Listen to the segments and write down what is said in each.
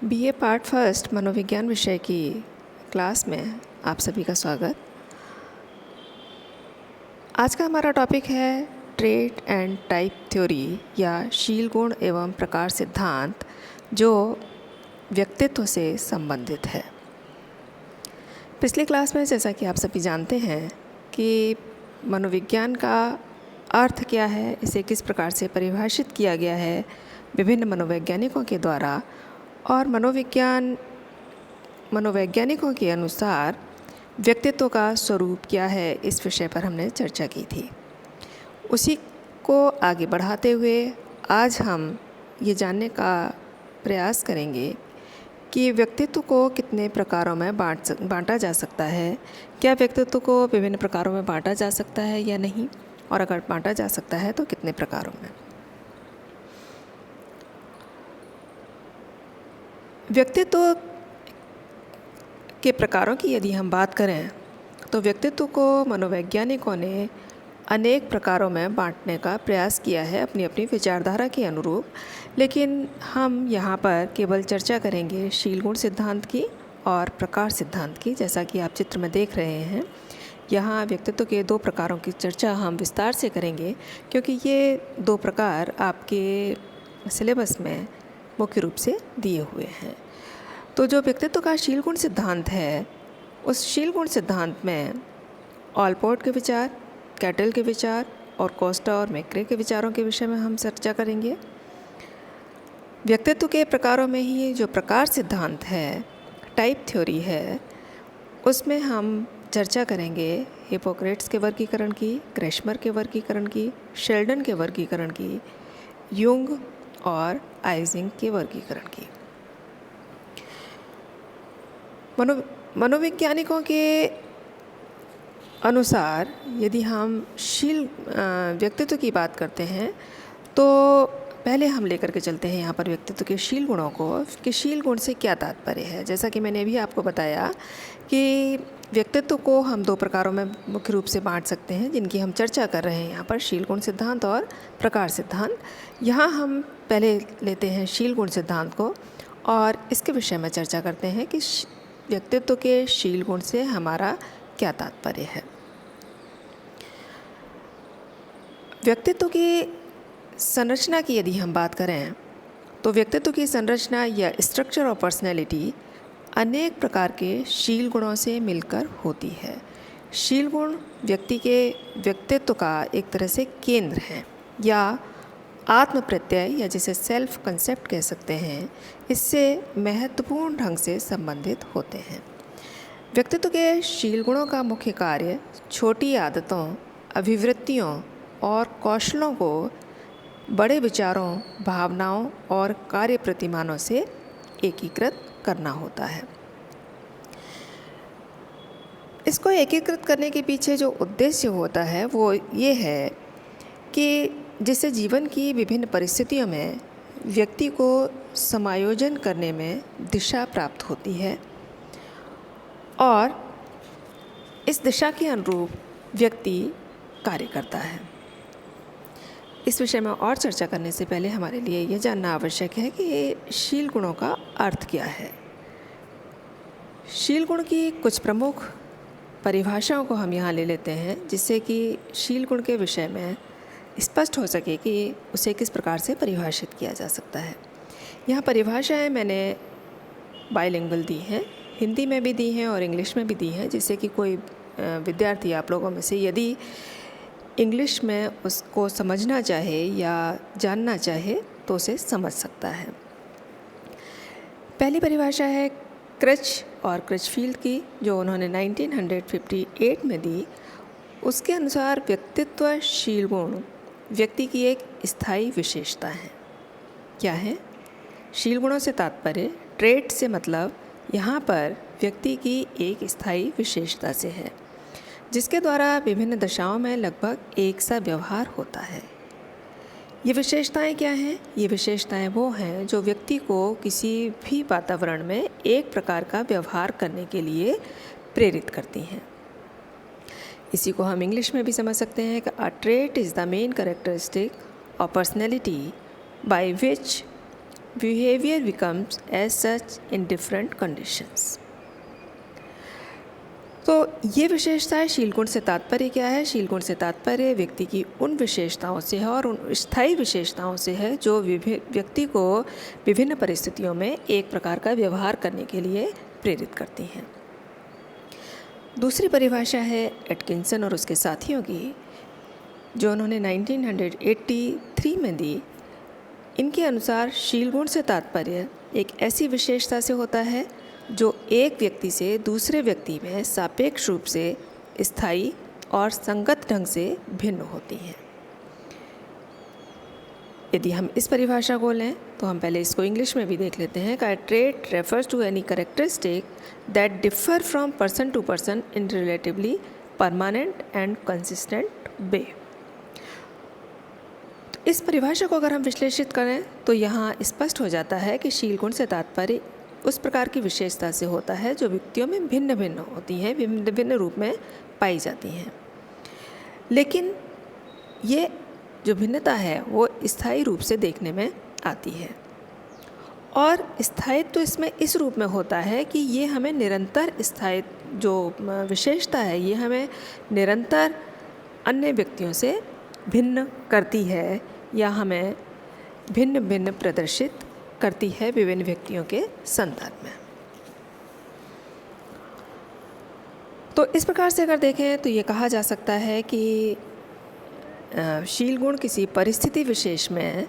BA part first मनोविज्ञान विषय की क्लास में आप सभी का स्वागत। आज का हमारा टॉपिक है ट्रेट एंड टाइप थ्योरी या शील गुण एवं प्रकार सिद्धांत, जो व्यक्तित्व से संबंधित है। पिछली क्लास में जैसा कि आप सभी जानते हैं कि मनोविज्ञान का अर्थ क्या है, इसे किस प्रकार से परिभाषित किया गया है विभिन्न मनोवैज्ञानिकों के द्वारा, और मनोवैज्ञानिकों के अनुसार व्यक्तित्व का स्वरूप क्या है, इस विषय पर हमने चर्चा की थी। उसी को आगे बढ़ाते हुए आज हम ये जानने का प्रयास करेंगे कि व्यक्तित्व को कितने प्रकारों में बांटा जा सकता है, क्या व्यक्तित्व को विभिन्न प्रकारों में बांटा जा सकता है या नहीं, और अगर बांटा जा सकता है तो कितने प्रकारों में। व्यक्तित्व के प्रकारों की यदि हम बात करें तो व्यक्तित्व को मनोवैज्ञानिकों ने अनेक प्रकारों में बांटने का प्रयास किया है अपनी अपनी विचारधारा के अनुरूप, लेकिन हम यहाँ पर केवल चर्चा करेंगे शील गुण सिद्धांत की और प्रकार सिद्धांत की। जैसा कि आप चित्र में देख रहे हैं, यहाँ व्यक्तित्व के दो प्रकारों की चर्चा हम विस्तार से करेंगे, क्योंकि ये दो प्रकार आपके सिलेबस में मुख्य रूप से दिए हुए हैं। तो जो व्यक्तित्व का शील गुण सिद्धांत है, उस शील गुण सिद्धांत में ऑलपोर्ट के विचार, कैटल के विचार और कोस्टा और मैक्रे के विचारों के विषय में हम चर्चा करेंगे। व्यक्तित्व के प्रकारों में ही जो प्रकार सिद्धांत है, टाइप थ्योरी है, उसमें हम चर्चा करेंगे हिपोक्रेट्स के वर्गीकरण की, क्रेशमर के वर्गीकरण की, शेल्डन के वर्गीकरण की, यूंग और आइजिंग के वर्गीकरण की। मनोवैज्ञानिकों के अनुसार यदि हम व्यक्तित्व की बात करते हैं तो पहले हम लेकर के चलते हैं यहाँ पर व्यक्तित्व के शील गुणों को, कि शील गुण से क्या तात्पर्य है। जैसा कि मैंने अभी आपको बताया कि व्यक्तित्व को हम दो प्रकारों में मुख्य रूप से बांट सकते हैं, जिनकी हम चर्चा कर रहे हैं यहाँ पर, शील गुण सिद्धांत और प्रकार सिद्धांत। यहाँ हम पहले लेते हैं शील गुण सिद्धांत को और इसके विषय में चर्चा करते हैं कि व्यक्तित्व के शील गुण से हमारा क्या तात्पर्य है। व्यक्तित्व की संरचना की यदि हम बात करें तो व्यक्तित्व की संरचना या स्ट्रक्चर ऑफ पर्सनैलिटी अनेक प्रकार के शील गुणों से मिलकर होती है। शील गुण व्यक्ति के व्यक्तित्व का एक तरह से केंद्र है, या आत्म प्रत्यय, या जिसे सेल्फ कंसेप्ट कह सकते हैं, इससे महत्वपूर्ण ढंग से संबंधित होते हैं। व्यक्तित्व के शील गुणों का मुख्य कार्य छोटी आदतों, अभिवृत्तियों और कौशलों को बड़े विचारों, भावनाओं और कार्य प्रतिमानों से एकीकृत करना होता है। इसको एकीकृत करने के पीछे जो उद्देश्य होता है वो ये है कि जिससे जीवन की विभिन्न परिस्थितियों में व्यक्ति को समायोजन करने में दिशा प्राप्त होती है और इस दिशा के अनुरूप व्यक्ति कार्य करता है। इस विषय में और चर्चा करने से पहले हमारे लिए यह जानना आवश्यक है कि शील गुणों का अर्थ क्या है। शील गुण की कुछ प्रमुख परिभाषाओं को हम यहाँ ले लेते हैं, जिससे कि शील गुण के विषय में स्पष्ट हो सके कि उसे किस प्रकार से परिभाषित किया जा सकता है। यहाँ परिभाषाएं मैंने बाइलिंगुअल दी हैं, हिंदी में भी दी हैं और इंग्लिश में भी दी हैं, जिससे कि कोई विद्यार्थी आप लोगों में से यदि इंग्लिश में उसको समझना चाहे या जानना चाहे तो उसे समझ सकता है। पहली परिभाषा है क्रच और क्रचफील्ड की, जो उन्होंने 1958 में दी। उसके अनुसार व्यक्तित्व शील गुण व्यक्ति की एक स्थायी विशेषता है। क्या है? शील गुणों से तात्पर्य ट्रेट से मतलब यहाँ पर व्यक्ति की एक स्थायी विशेषता से है, जिसके द्वारा विभिन्न दशाओं में लगभग एक सा व्यवहार होता है। ये विशेषताएं क्या हैं? ये विशेषताएं वो हैं जो व्यक्ति को किसी भी वातावरण में एक प्रकार का व्यवहार करने के लिए प्रेरित करती हैं। इसी को हम इंग्लिश में भी समझ सकते हैं कि a trait is the main characteristic of personality by which behaviour becomes as such in different conditions. तो ये विशेषताएं शील गुण से तात्पर्य क्या है? शील गुण से तात्पर्य व्यक्ति की उन विशेषताओं से है और उन स्थायी विशेषताओं से है जो व्यक्ति को विभिन्न परिस्थितियों में एक प्रकार का व्यवहार करने के लिए प्रेरित करती हैं। दूसरी परिभाषा है एटकिंसन और उसके साथियों की, जो उन्होंने 1983 में दी। इनके अनुसार शील गुण से तात्पर्य एक ऐसी विशेषता से होता है जो एक व्यक्ति से दूसरे व्यक्ति में सापेक्ष रूप से स्थायी और संगत ढंग से भिन्न होती हैं। यदि हम इस परिभाषा को लें तो हम पहले इसको इंग्लिश में भी देख लेते हैं। का trait refers to any characteristic that differ from person to person in relatively permanent and consistent way. इस परिभाषा को अगर हम विश्लेषित करें तो यहाँ स्पष्ट हो जाता है कि शील गुण से तात्पर्य उस प्रकार की विशेषता से होता है जो व्यक्तियों में भिन्न भिन्न होती हैं, भिन्न भिन्न रूप में पाई जाती हैं, लेकिन ये जो भिन्नता है वो स्थायी रूप से देखने में आती है। और स्थायित्व इसमें इस रूप में होता है कि ये हमें निरंतर स्थायित्व जो विशेषता है ये हमें निरंतर अन्य व्यक्तियों से भिन्न करती है या हमें भिन्न भिन्न प्रदर्शित करती है विभिन्न व्यक्तियों के संदर्भ में। तो इस प्रकार से अगर देखें तो ये कहा जा सकता है कि शील गुण किसी परिस्थिति विशेष में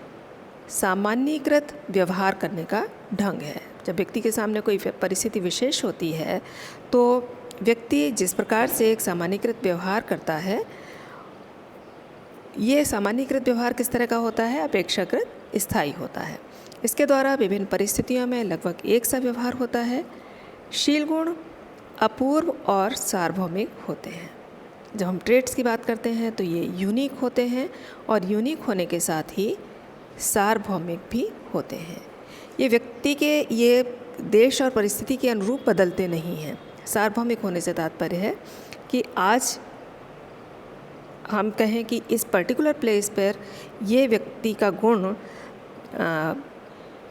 सामान्यीकृत व्यवहार करने का ढंग है। जब व्यक्ति के सामने कोई परिस्थिति विशेष होती है तो व्यक्ति जिस प्रकार से एक सामान्यीकृत व्यवहार करता है, ये सामान्यीकृत व्यवहार किस तरह का होता है? अपेक्षाकृत स्थायी होता है। इसके द्वारा विभिन्न परिस्थितियों में लगभग एक सा व्यवहार होता है। शील गुण अपूर्व और सार्वभौमिक होते हैं। जब हम ट्रेट्स की बात करते हैं तो ये यूनिक होते हैं और यूनिक होने के साथ ही सार्वभौमिक भी होते हैं। ये व्यक्ति के ये देश और परिस्थिति के अनुरूप बदलते नहीं हैं। सार्वभौमिक होने से तात्पर्य है कि आज हम कहें कि इस पर्टिकुलर प्लेस पर ये व्यक्ति का गुण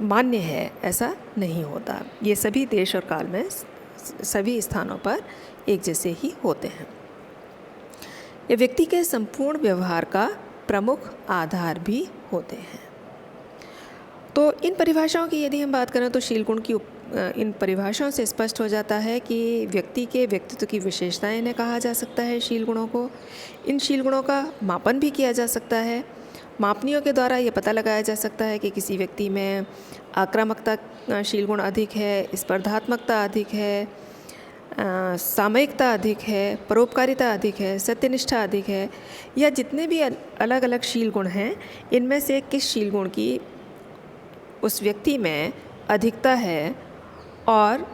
मान्य है, ऐसा नहीं होता। ये सभी देश और काल में सभी स्थानों पर एक जैसे ही होते हैं। ये व्यक्ति के संपूर्ण व्यवहार का प्रमुख आधार भी होते हैं। तो इन परिभाषाओं की यदि हम बात करें तो शील गुण की इन परिभाषाओं से स्पष्ट हो जाता है कि व्यक्ति के व्यक्तित्व की विशेषताएं इन्हें कहा जा सकता है शील गुणों को। इन शील गुणों का मापन भी किया जा सकता है। मापनियों के द्वारा ये पता लगाया जा सकता है कि किसी व्यक्ति में आक्रामकता शील गुण अधिक है, स्पर्धात्मकता अधिक है, सामयिकता अधिक है, परोपकारिता अधिक है, सत्यनिष्ठा अधिक है, या जितने भी अलग अलग शील गुण हैं इनमें से किस शील गुण की उस व्यक्ति में अधिकता है और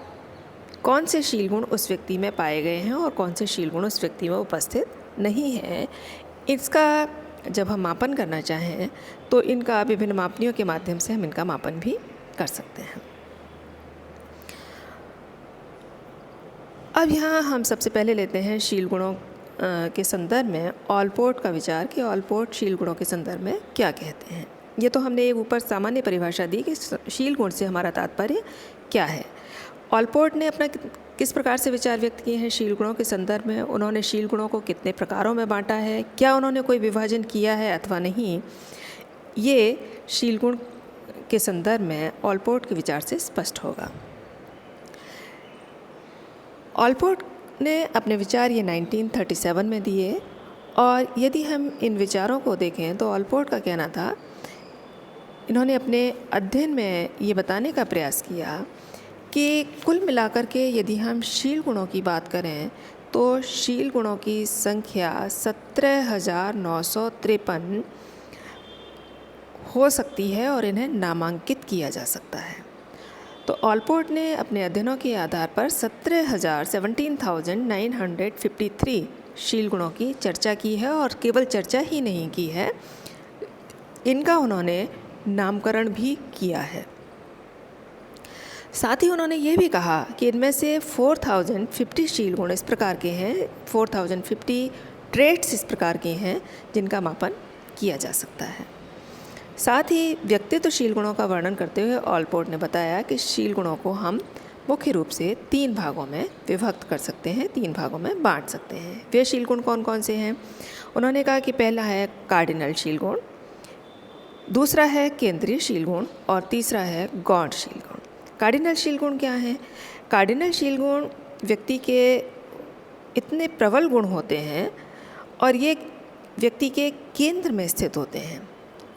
कौन से शील गुण उस व्यक्ति में पाए गए हैं और कौन से शील गुण उस व्यक्ति में उपस्थित नहीं हैं। इसका जब हम मापन करना चाहें तो इनका विभिन्न मापनियों के माध्यम से हम इनका मापन भी कर सकते हैं। अब यहाँ हम सबसे पहले लेते हैं शील गुणों के संदर्भ में ऑलपोर्ट का विचार कि ऑलपोर्ट शील गुणों के संदर्भ में क्या कहते हैं। ये तो हमने एक ऊपर सामान्य परिभाषा दी कि शील गुण से हमारा तात्पर्य क्या है। ऑलपोर्ट ने अपना किस प्रकार से विचार व्यक्त किए हैं शील गुणों के संदर्भ में, उन्होंने शील गुणों को कितने प्रकारों में बांटा है, क्या उन्होंने कोई विभाजन किया है अथवा नहीं, ये शील गुण के संदर्भ में ऑलपोर्ट के विचार से स्पष्ट होगा। ऑलपोर्ट ने अपने विचार ये 1937 में दिए और यदि हम इन विचारों को देखें तो ऑलपोर्ट का कहना था, इन्होंने अपने अध्ययन में ये बताने का प्रयास किया कि कुल मिलाकर के यदि हम शील गुणों की बात करें तो शील गुणों की संख्या 17,953 हो सकती है और इन्हें नामांकित किया जा सकता है। तो ऑलपोर्ट ने अपने अध्ययनों के आधार पर 17,953 शील गुणों की चर्चा की है और केवल चर्चा ही नहीं की है, इनका उन्होंने नामकरण भी किया है। साथ ही उन्होंने ये भी कहा कि इनमें से 4050 शील गुण इस प्रकार के हैं, 4050 ट्रेट्स इस प्रकार के हैं जिनका मापन किया जा सकता है। साथ ही व्यक्तित्वशील गुणों का वर्णन करते हुए ऑलपोर्ट ने बताया कि शील गुणों को हम मुख्य रूप से 3 भागों में विभक्त कर सकते हैं, 3 भागों में बांट सकते हैं। वे शील गुण कौन कौन से हैं? उन्होंने कहा कि पहला है कार्डिनल शील गुण, दूसरा है केंद्रीय शील गुण और तीसरा है गॉड शील गुण। कार्डिनल शील गुण क्या हैं? कार्डिनल शील गुण व्यक्ति के इतने प्रबल गुण होते हैं और ये व्यक्ति के केंद्र में स्थित होते हैं।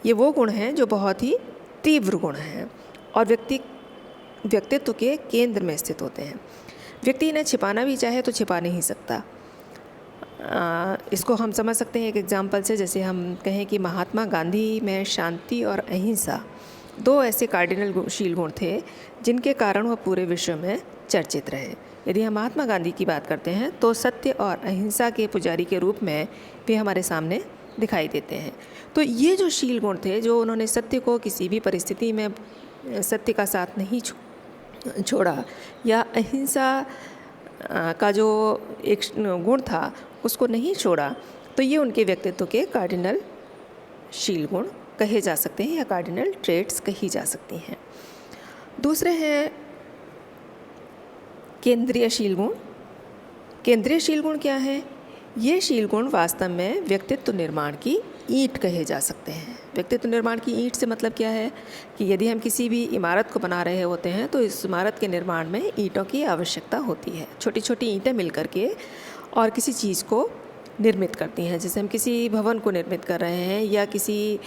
ये वो गुण हैं जो बहुत ही तीव्र गुण हैं और व्यक्तित्व के केंद्र में स्थित होते हैं। व्यक्ति इन्हें छिपाना भी चाहे तो छिपा नहीं सकता। इसको हम समझ सकते हैं एक एग्जाम्पल से, जैसे हम कहें कि महात्मा गांधी में शांति और अहिंसा 2 ऐसे कार्डिनल शील गुण थे जिनके कारण वह पूरे विश्व में चर्चित रहे। यदि हम महात्मा गांधी की बात करते हैं तो सत्य और अहिंसा के पुजारी के रूप में वे हमारे सामने दिखाई देते हैं। तो ये जो शील गुण थे, जो उन्होंने सत्य को किसी भी परिस्थिति में सत्य का साथ नहीं छोड़ा या अहिंसा का जो एक गुण था उसको नहीं छोड़ा, तो ये उनके व्यक्तित्व के कार्डिनल शील गुण कहे जा सकते हैं या कार्डिनल ट्रेट्स कही जा सकती हैं। दूसरे हैं केंद्रीय शील गुण। केंद्रीय शील गुण क्या है? ये शील गुण वास्तव में व्यक्तित्व निर्माण की ईंट कहे जा सकते हैं। व्यक्तित्व निर्माण की ईंट से मतलब क्या है कि यदि हम किसी भी इमारत को बना रहे होते हैं तो इस इमारत के निर्माण में ईंटों की आवश्यकता होती है। छोटी छोटी ईंटें मिलकर के और किसी चीज़ को निर्मित करती हैं। जैसे हम किसी भवन को निर्मित कर रहे हैं या किसी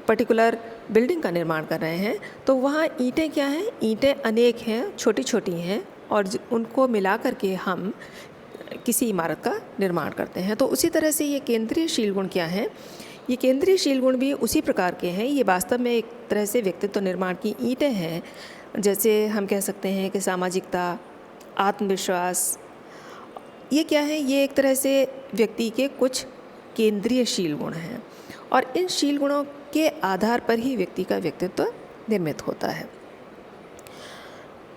पर्टिकुलर बिल्डिंग का निर्माण कर रहे हैं, तो वहाँ ईंटें क्या हैं? ईंटें अनेक हैं, छोटी छोटी हैं और उनको मिला करके हम किसी इमारत का निर्माण करते हैं। तो उसी तरह से ये केंद्रीय शील गुण क्या हैं? ये केंद्रीय शील गुण भी उसी प्रकार के हैं। ये वास्तव में एक तरह से व्यक्तित्व निर्माण की ईंटें हैं। जैसे हम कह सकते हैं कि सामाजिकता, आत्मविश्वास, ये क्या है? ये एक तरह से व्यक्ति के कुछ केंद्रीय शील गुण हैं और इन शील गुणों के आधार पर ही व्यक्ति का व्यक्तित्व निर्मित होता है।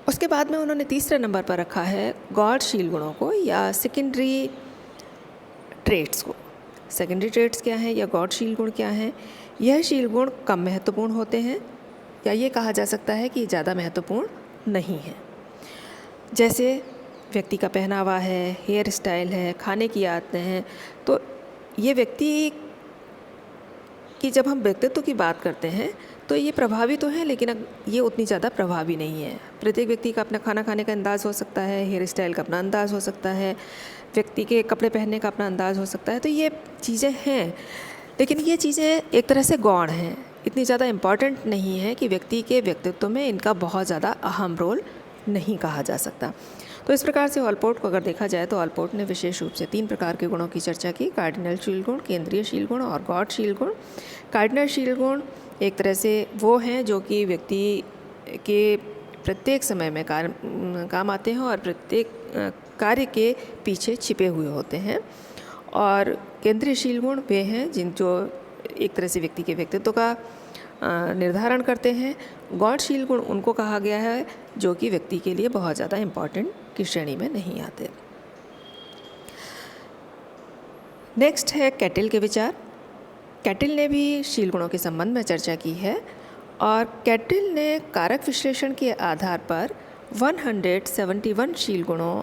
उसके बाद में उन्होंने तीसरे नंबर पर रखा है गॉड शील गुणों को या सेकेंडरी ट्रेट्स को। सेकेंडरी ट्रेट्स क्या हैं या गॉड शील गुण क्या हैं? यह शील गुण कम महत्वपूर्ण होते हैं या ये कहा जा सकता है कि ज़्यादा महत्वपूर्ण नहीं है। जैसे व्यक्ति का पहनावा है, हेयर स्टाइल है, खाने की आदतें हैं, तो ये व्यक्ति की जब हम व्यक्तित्व की बात करते हैं तो ये प्रभावी तो है, लेकिन ये उतनी ज़्यादा प्रभावी नहीं है। प्रत्येक व्यक्ति का अपना खाना खाने का अंदाज़ हो सकता है, हेयर स्टाइल का अपना अंदाज़ हो सकता है, व्यक्ति के कपड़े पहनने का अपना अंदाज़ हो सकता है। तो ये चीज़ें हैं, लेकिन ये चीज़ें एक तरह से गौण हैं, इतनी ज़्यादा इम्पॉर्टेंट नहीं है कि व्यक्ति के व्यक्तित्व में इनका बहुत ज़्यादा अहम रोल नहीं कहा जा सकता। तो इस प्रकार से ऑलपोर्ट को अगर देखा जाए तो ऑलपोर्ट ने विशेष रूप से 3 प्रकार के गुणों की चर्चा की: कार्डिनल शील गुण, केंद्रीय शील गुण और गॉड शील गुण। कार्डिनल शील गुण एक तरह से वो हैं जो कि व्यक्ति के प्रत्येक समय में काम आते हैं और प्रत्येक कार्य के पीछे छिपे हुए होते हैं, और केंद्रीय शील गुण वे हैं जो एक तरह से व्यक्ति के व्यक्तित्व का निर्धारण करते हैं। गॉड शील गुण उनको कहा गया है जो कि व्यक्ति के लिए बहुत ज़्यादा इम्पॉर्टेंट की श्रेणी में नहीं आते। नेक्स्ट है कैटिल के विचार। कैटिल ने भी शील गुणों के संबंध में चर्चा की है और कैटिल ने कारक विश्लेषण के आधार पर 171 शील गुणों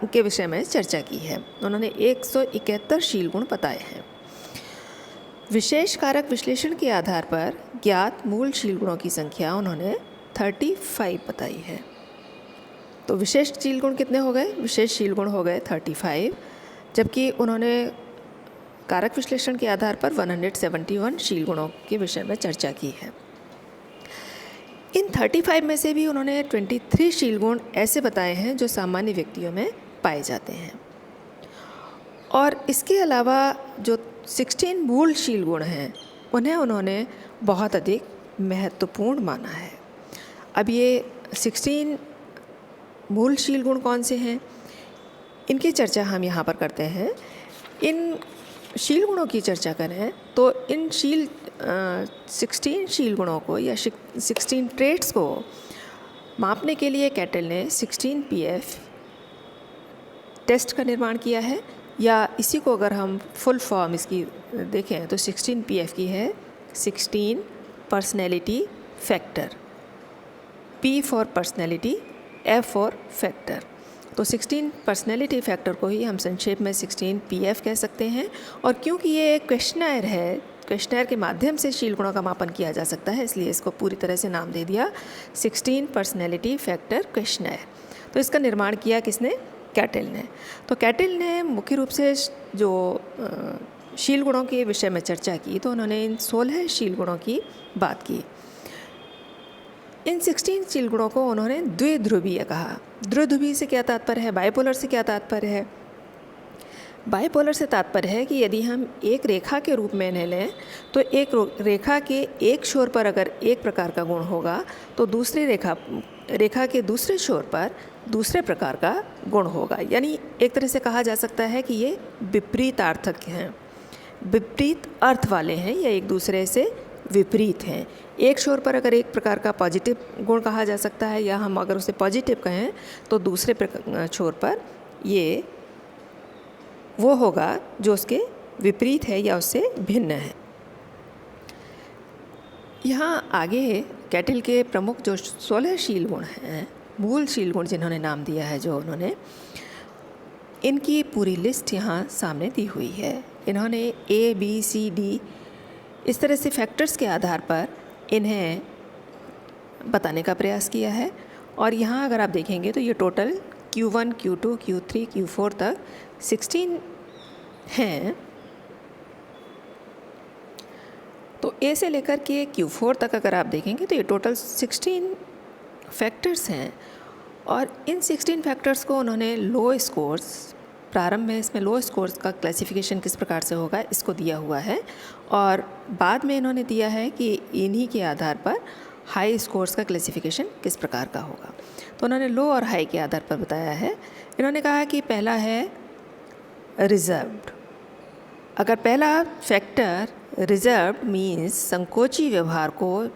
के विषय में चर्चा की है। उन्होंने 171 शील गुण बताए हैं। विशेष कारक विश्लेषण के आधार पर ज्ञात मूल शील गुणों की संख्या उन्होंने 35 बताई है। तो विशेष शील गुण कितने हो गए? विशेष शील गुण हो गए 35, जबकि उन्होंने कारक विश्लेषण के आधार पर 171 शील गुणों के विषय में चर्चा की है। इन 35 में से भी उन्होंने 23 शील गुण ऐसे बताए हैं जो सामान्य व्यक्तियों में पाए जाते हैं, और इसके अलावा जो 16 मूल शील गुण हैं उन्हें उन्होंने बहुत अधिक महत्वपूर्ण माना है। अब ये 16 मूल शील गुण कौन से हैं, इनकी चर्चा हम यहाँ पर करते हैं। इन शील गुणों की चर्चा करें तो इन 16 शील गुणों को या 16 ट्रेट्स को मापने के लिए कैटिल ने 16 PF टेस्ट का निर्माण किया है। या इसी को अगर हम फुल फॉर्म इसकी देखें तो 16 PF की है 16 personality factor. P for personality, F for factor. तो 16 पर्सनैलिटी फैक्टर को ही हम संक्षेप में 16 PF कह सकते हैं। और क्योंकि ये एक क्वेश्चनर है, क्वेश्चनर के माध्यम से शील गुणों का मापन किया जा सकता है, इसलिए इसको पूरी तरह से नाम दे दिया 16 पर्सनैलिटी फैक्टर क्वेश्चनर। तो इसका निर्माण किया किसने? कैटल ने। तो कैटल ने मुख्य रूप से जो शील गुणों के विषय में चर्चा की, तो उन्होंने इन 16 शील गुणों की बात की। इन 16 शील गुणों को उन्होंने द्विध्रुवीय कहा। द्विध्रुवीय से क्या तात्पर्य है? बाइपोलर से क्या तात्पर्य है? बाइपोलर से तात्पर्य है कि यदि हम एक रेखा के रूप में इन्हें लें तो एक रेखा के एक छोर पर अगर एक प्रकार का गुण होगा तो दूसरी रेखा के दूसरे छोर पर दूसरे प्रकार का गुण होगा। यानी एक तरह से कहा जा सकता है कि ये विपरीतार्थक हैं, विपरीत अर्थ वाले हैं या एक दूसरे से विपरीत हैं। एक छोर पर अगर एक प्रकार का पॉजिटिव गुण कहा जा सकता है, या हम अगर उसे पॉजिटिव कहें तो दूसरे छोर पर ये वो होगा जो उसके विपरीत है या उससे भिन्न है। यहाँ आगे कैटल के प्रमुख जो 16 शील गुण हैं, मूल शील गुण जिन्होंने नाम दिया है जो उन्होंने, इनकी पूरी लिस्ट यहाँ सामने दी हुई है। इन्होंने ABCD इस तरह से फैक्टर्स के आधार पर इन्हें बताने का प्रयास किया है। और यहाँ अगर आप देखेंगे तो ये total Q1, Q2, Q3, Q4 तक 16 हैं। तो A से लेकर के Q4 तक अगर आप देखेंगे तो ये टोटल 16 फैक्टर्स हैं। और इन 16 फैक्टर्स को उन्होंने लो स्कोर्स, प्रारंभ में इसमें लो स्कोर्स का क्लासिफिकेशन किस प्रकार से होगा इसको दिया हुआ है, और बाद में इन्होंने दिया है कि इन्हीं के आधार पर हाई स्कोर्स का क्लासिफिकेशन किस प्रकार का होगा। तो उन्होंने लो और हाई के आधार पर बताया है। इन्होंने कहा कि पहला है रिजर्व्ड। अगर पहला फैक्टर रिजर्व्ड मीन्स संकोची व्यवहार को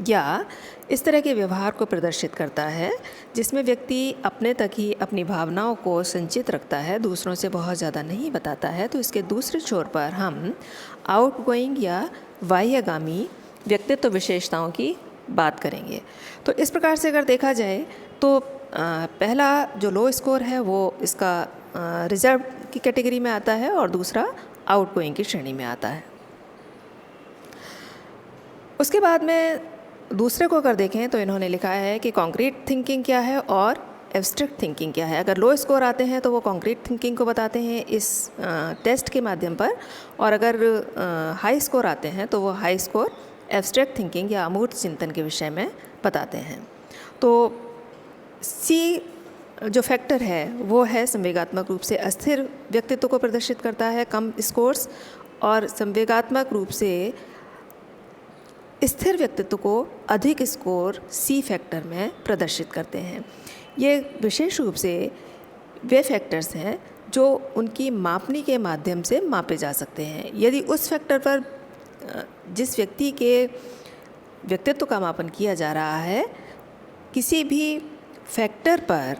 या इस तरह के व्यवहार को प्रदर्शित करता है जिसमें व्यक्ति अपने तक ही अपनी भावनाओं को संचित रखता है, दूसरों से बहुत ज़्यादा नहीं बताता है, तो इसके दूसरे छोर पर हम आउटगोइंग या बाह्यगामी व्यक्तित्व विशेषताओं की बात करेंगे। तो इस प्रकार से अगर देखा जाए तो पहला जो लो स्कोर है वो इसका रिजर्व की कैटेगरी में आता है और दूसरा आउटगोइंग की श्रेणी में आता है। उसके बाद में दूसरे को अगर देखें तो इन्होंने लिखा है कि कॉन्क्रीट थिंकिंग क्या है और एब्स्ट्रैक्ट थिंकिंग क्या है। अगर लो स्कोर आते हैं तो वो कॉन्क्रीट थिंकिंग को बताते हैं इस टेस्ट के माध्यम पर, और अगर हाई स्कोर आते हैं तो वो हाई स्कोर एब्स्ट्रैक्ट थिंकिंग या अमूर्त चिंतन के विषय में बताते हैं। तो सी जो फैक्टर है वो है संवेगात्मक रूप से अस्थिर व्यक्तित्व को प्रदर्शित करता है, कम स्कोर्स, और संवेगात्मक रूप से स्थिर व्यक्तित्व को अधिक स्कोर सी फैक्टर में प्रदर्शित करते हैं। ये विशेष रूप से वे फैक्टर्स हैं जो उनकी मापनी के माध्यम से मापे जा सकते हैं। यदि उस फैक्टर पर जिस व्यक्ति के व्यक्तित्व का मापन किया जा रहा है, किसी भी फैक्टर पर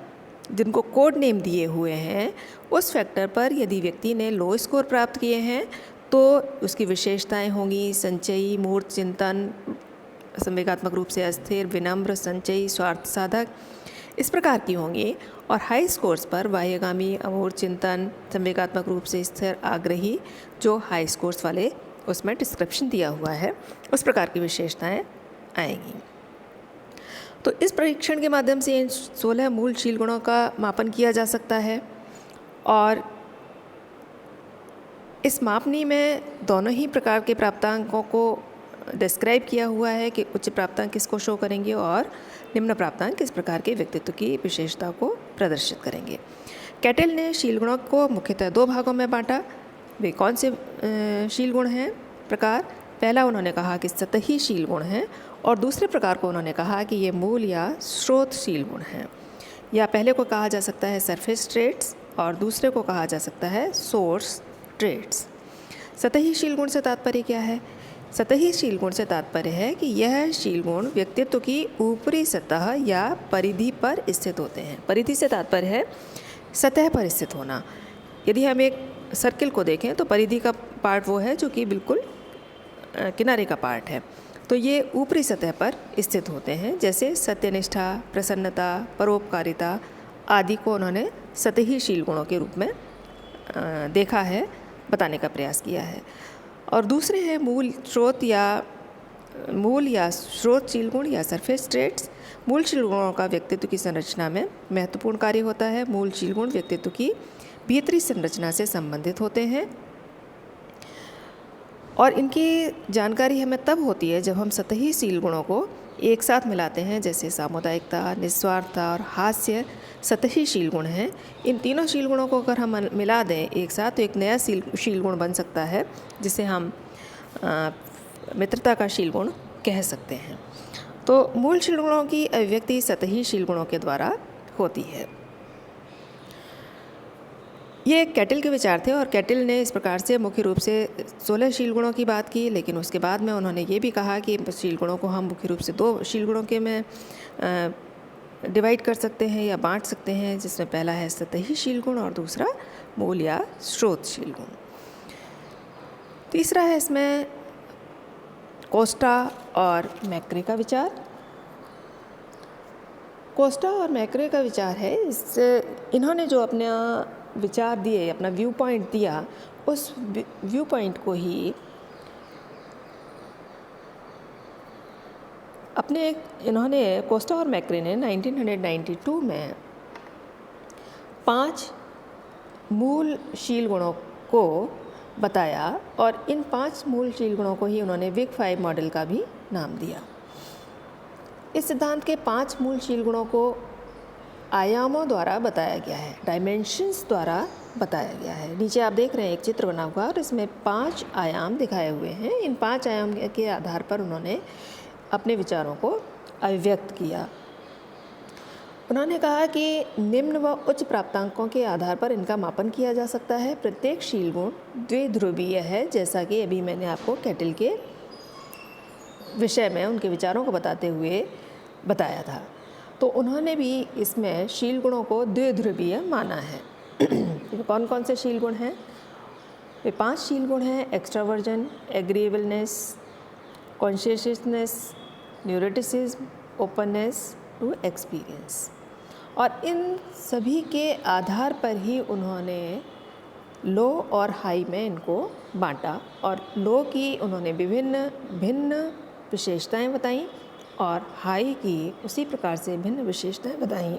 जिनको कोड नेम दिए हुए हैं, उस फैक्टर पर यदि व्यक्ति ने लो स्कोर प्राप्त किए हैं तो उसकी विशेषताएं होंगी संचयी, मूर्त चिंतन, संवेगात्मक रूप से अस्थिर, विनम्र, संचयी, स्वार्थ साधक, इस प्रकार की होंगी। और हाई स्कोर्स पर बाह्यगामी, अमूर्त चिंतन, संवेगात्मक रूप से स्थिर, आग्रही, जो हाई स्कोर्स वाले उसमें डिस्क्रिप्शन दिया हुआ है, उस प्रकार की विशेषताएं आएंगी। तो इस परीक्षण के माध्यम से इन 16 मूल शील गुणों का मापन किया जा सकता है। और इस मापनी में दोनों ही प्रकार के प्राप्तांकों को डिस्क्राइब किया हुआ है कि उच्च प्राप्तांक किसको शो करेंगे और निम्न प्राप्तांक किस प्रकार के व्यक्तित्व की विशेषता को प्रदर्शित करेंगे। कैटल ने शील गुणों को मुख्यतः 2 भागों में बांटा। वे कौन से शील गुण हैं प्रकार? पहला उन्होंने कहा कि सतही शील गुण हैं, और दूसरे प्रकार को उन्होंने कहा कि ये मूल या स्रोतशील गुण हैं। या पहले को कहा जा सकता है सरफेस ट्रेट्स और दूसरे को कहा जा सकता है सोर्स ट्रेट्स। सतही शील गुण से तात्पर्य क्या है? सतही शील गुण से तात्पर्य है कि यह शील गुण व्यक्तित्व की ऊपरी सतह या परिधि पर स्थित होते हैं। परिधि से तात्पर्य है सतह पर स्थित होना। यदि हम एक सर्किल को देखें तो परिधि का पार्ट वो है जो कि बिल्कुल किनारे का पार्ट है। तो ये ऊपरी सतह पर स्थित होते हैं। जैसे सत्यनिष्ठा, प्रसन्नता, परोपकारिता आदि को उन्होंने सतही शील गुणों के रूप में देखा है, बताने का प्रयास किया है। और दूसरे हैं मूल या स्रोत शील गुण या सरफेस ट्रेट्स। मूल शील गुणों का व्यक्तित्व की संरचना में महत्वपूर्ण कार्य होता है। मूल शील गुण व्यक्तित्व की भीतरी संरचना से संबंधित होते हैं और इनकी जानकारी हमें तब होती है जब हम सतही शील गुणों को एक साथ मिलाते हैं। जैसे सामुदायिकता, निस्वार्थता और हास्य सतही शील गुण हैं। इन तीनों शील गुणों को अगर हम मिला दें एक साथ तो एक नया शील गुण बन सकता है, जिसे हम मित्रता का शील गुण कह सकते हैं। तो मूल शील गुणों की अभिव्यक्ति सतही शील गुणों के द्वारा होती है। ये कैटिल के विचार थे और कैटिल ने इस प्रकार से मुख्य रूप से 16 शील गुणों की बात की, लेकिन उसके बाद में उन्होंने ये भी कहा कि शील गुणों को हम मुख्य रूप से 2 शील गुणों के में डिवाइड कर सकते हैं या बांट सकते हैं, जिसमें पहला है सतही शील गुण और दूसरा मूल या स्रोत शील गुण। तीसरा है इसमें कोस्टा और मैक्रे का विचार। कोस्टा और मैक्रे का विचार है, इन्होंने जो अपना विचार दिए, अपना व्यू पॉइंट दिया, उस व्यू पॉइंट को ही इन्होंने कोस्टा और मैक्रे ने 1992 में 5 मूल शील गुणों को बताया और इन 5 मूल शील गुणों को ही उन्होंने बिग 5 मॉडल का भी नाम दिया। इस सिद्धांत के 5 मूल शील गुणों को आयामों द्वारा बताया गया है, डायमेंशंस द्वारा बताया गया है। नीचे आप देख रहे हैं एक चित्र बना हुआ और इसमें 5 आयाम दिखाए हुए हैं। इन 5 आयाम के आधार पर उन्होंने अपने विचारों को अभिव्यक्त किया। उन्होंने कहा कि निम्न व उच्च प्राप्तांकों के आधार पर इनका मापन किया जा सकता है। प्रत्येक शील गुण द्विध्रुवीय है, जैसा कि अभी मैंने आपको कैटिल के विषय में उनके विचारों को बताते हुए बताया था। तो उन्होंने भी इसमें शील गुणों को द्विध्रुवीय माना है। कौन कौन से शील गुण हैं? वे 5 शील गुण हैं: extraversion, agreeableness, consciousness, neuroticism, openness to experience. और इन सभी के आधार पर ही उन्होंने लो और हाई में इनको बांटा और लो की उन्होंने भिन्न विशेषताएं बताई और हाई की उसी प्रकार से भिन्न विशेषताएं बताई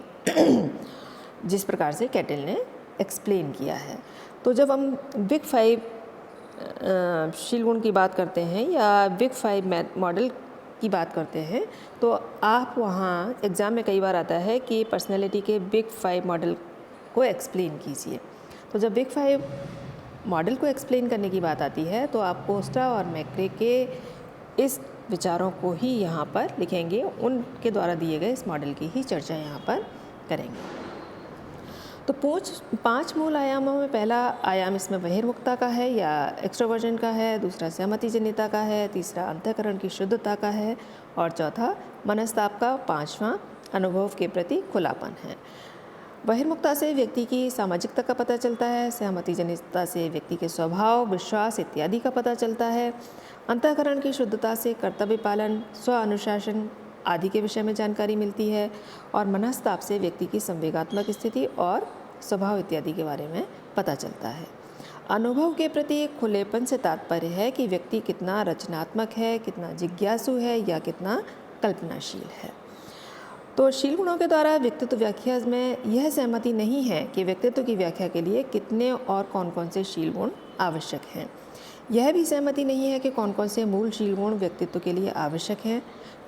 जिस प्रकार से कैटिल ने एक्सप्लेन किया है। तो जब हम बिग 5 शील गुण की बात करते हैं या बिग 5 मॉडल की बात करते हैं तो आप वहाँ एग्ज़ाम में कई बार आता है कि पर्सनैलिटी के बिग 5 मॉडल को एक्सप्लेन कीजिए। तो जब बिग 5 मॉडल को एक्सप्लेन करने की बात आती है तो आप कोस्टा और मैक्रे के इस विचारों को ही यहाँ पर लिखेंगे, उनके द्वारा दिए गए इस मॉडल की ही चर्चा यहाँ पर करेंगे। तो 5 मूल आयामों में पहला आयाम इसमें बहिर्मुखता का है या एक्स्ट्रोवर्जन का है, दूसरा सहमतिजन्यता का है, तीसरा अंतःकरण की शुद्धता का है और चौथा मनस्ताप का, 5वां अनुभव के प्रति खुलापन है। बहिर्मुखता से व्यक्ति की सामाजिकता का पता चलता है, सहमतिजन्यता से व्यक्ति के स्वभाव, विश्वास इत्यादि का पता चलता है, अंतःकरण की शुद्धता से कर्तव्य पालन, स्व अनुशासन आदि के विषय में जानकारी मिलती है और मनस्ताप से व्यक्ति की संवेगात्मक स्थिति और स्वभाव इत्यादि के बारे में पता चलता है। अनुभव के प्रति खुलेपन से तात्पर्य है कि व्यक्ति कितना रचनात्मक है, कितना जिज्ञासु है या कितना कल्पनाशील है। तो शील गुणों के द्वारा व्यक्तित्व व्याख्या में यह सहमति नहीं है कि व्यक्तित्व की व्याख्या के लिए कितने और कौन कौन से शील गुण आवश्यक हैं। यह भी सहमति नहीं है कि कौन कौन से मूल शील गुण व्यक्तित्व के लिए आवश्यक हैं।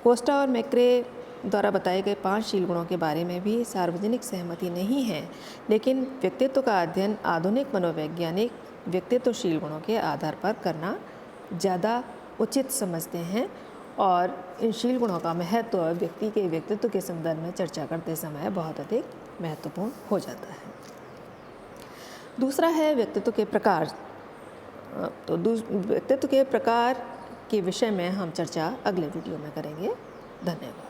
कोस्टा और मैक्रे द्वारा बताए गए 5 शील गुणों के बारे में भी सार्वजनिक सहमति नहीं है, लेकिन व्यक्तित्व का अध्ययन आधुनिक मनोवैज्ञानिक व्यक्तित्व शील गुणों के आधार पर करना ज़्यादा उचित समझते हैं और इन शील गुणों का महत्व व्यक्ति के व्यक्तित्व के संदर्भ में चर्चा करते समय बहुत अधिक महत्वपूर्ण हो जाता है। दूसरा है व्यक्तित्व के प्रकार। तो व्यक्तित्व के प्रकार के विषय में हम चर्चा अगले वीडियो में करेंगे। धन्यवाद।